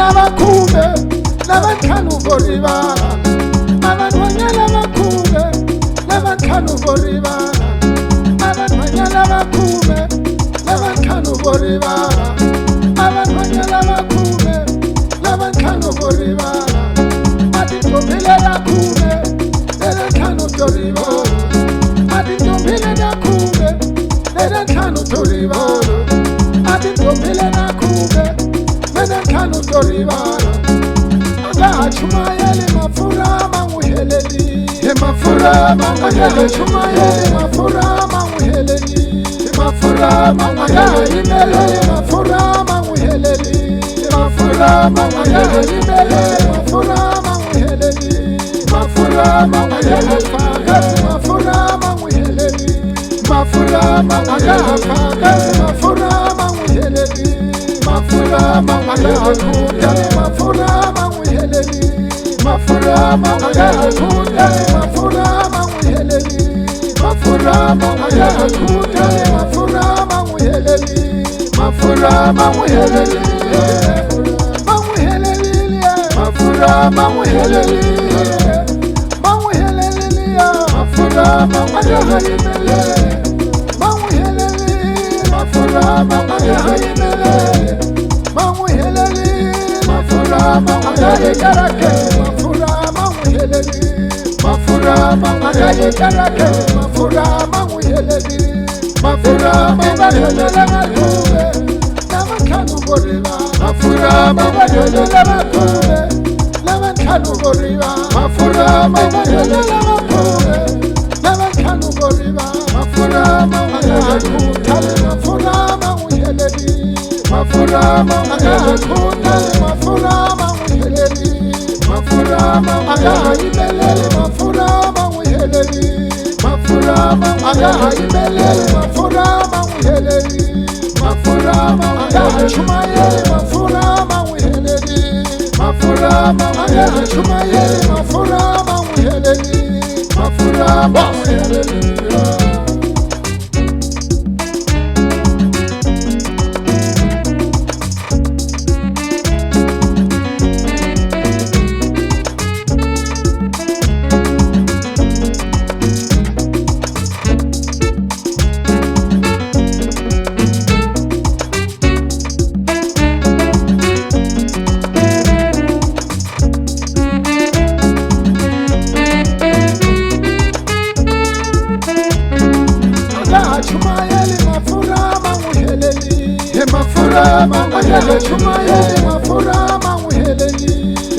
Abantwana bakube labahlanu boribala abantwana bakube labahlanu boribala abantwana bakube labahlanu boribala abantwana bakube labahlanu boribala aditombile lakube labahlanu boribala aditombile lakube labahlanu boribala aditombile lakube labahlanu boribala Allah chumayele mafura manguheleli mafura manguheleli chumayele mafura manguheleli mafura manguheleli mafura manguheleli mafura manguheleli mafura manguheleli mafura manguheleli mafura manguheleli mafura manguheleli mafura manguheleli mafura manguheleli mafura manguheleli mafura manguheleli mafura manguheleli mafura manguheleli mafura manguheleli mafura manguheleli mafura manguheleli manguheleli mafura manguheleli manguheleli mafura manguheleli manguheleli mafura manguheleli karake mafura manguheleli mafura manguheleli karake mafura manguheleli mafura manguheleli makube nabakhanu boriba mafura manguheleli makube nabakhanu boriba mafura manguheleli makube nabakhanu boriba mafura manguheleli mafura manguheleli mafura manguheleli mafura manguheleli mafura manguheleli mafura manguheleli mafura manguheleli mafura manguheleli mafura manguheleli chumayele mafura manguheleli mafura manguheleli chumayele mafura manguheleli mafura manguheleli chumayele mafura manguheleli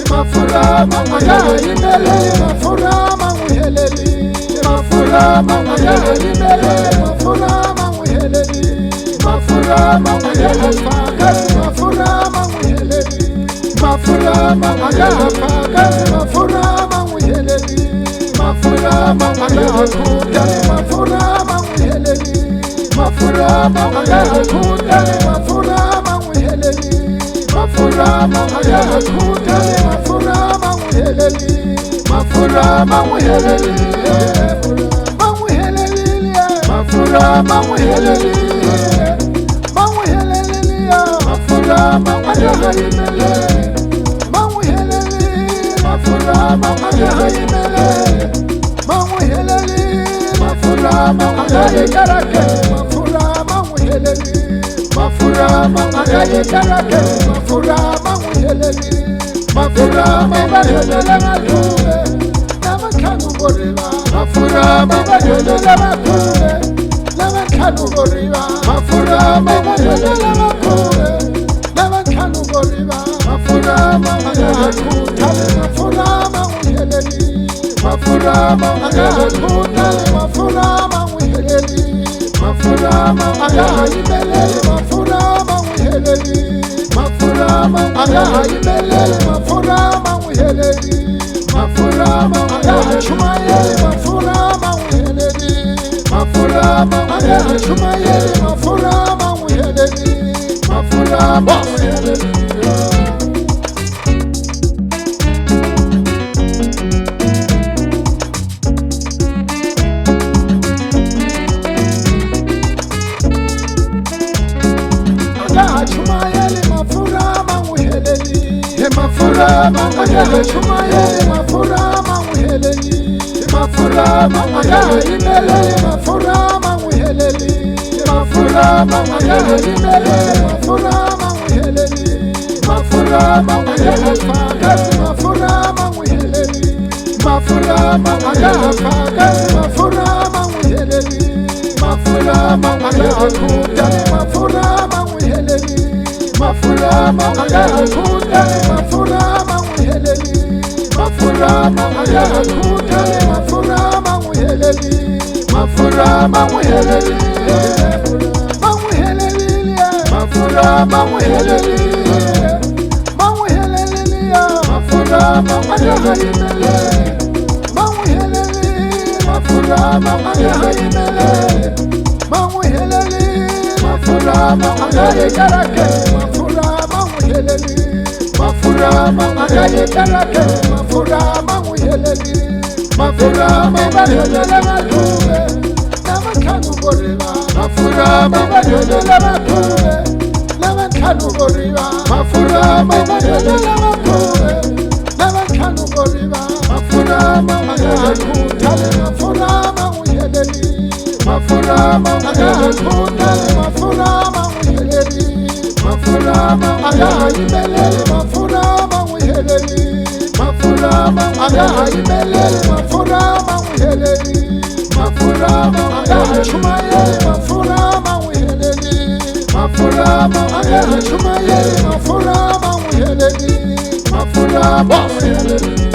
mafura manguheleli chumayele mafura manguheleli mafura manguheleli mafura manguheleli mafura manguheleli mafura manguheleli mafura manguheleli mafura manguheleli mafura manguheleli mafura manguheleli mafura manguheleli mafura manguheleli mafura manguheleli mafura manguheleli mafura manguheleli mafura manguheleli mafura manguheleli mafura manguheleli manguheleli mafura manguheleli manguheleli mafura manguheleli manguheleli mafura manguheleli karake mafura manguheleli mafura manguheleli karake mafura manguheleli mafura manguheleli makube nabakhanu boriba mafura manguheleli makube nabakhanu boriba mafura manguheleli makube nabakhanu boriba mafura manguheleli mafura manguheleli mafura manguheleli mafura manguheleli mafura manguheleli mafura manguheleli mafura manguheleli mafura manguheleli mafura manguheleli chumayele mafura manguheleli mafura manguheleli chumayele mafura manguheleli mafura manguheleli mafura mangaya chumaye mafura manguheleli mafura mangaya imele mafura manguheleli mafura mangaya imele mafura manguheleli mafura mangaya fagasi mafura manguheleli mafura mangaya fagasi mafura manguheleli mafura mangaya kudani mafura manguheleli mafura mangaya kudani mafura manguheleli mafura mangaya kudani mafura manguheleli mafura manguheleli manguheleli mafura manguheleli manguheleli mafura mangaya imele manguheleli mafura mangaya imele manguheleli mafura mangaya karake mafura manguheleli mafura mangaya karake mafura manguheleli mafura mangaya makube namakanu boriba mafura mangaya makube namakanu boriba mafura mangaya makube namakanu boriba mafura mangaya kutale mafura manguheleli mafura mangaya kutale mafura manguheleli mafura mangaya imeleli mafura manguheleli mafura mangaya imeleli mafura manguheleli mafura mangaya chumaye mafura manguheleli mafura mangaya chumaye mafura manguheleli mafura manguheleli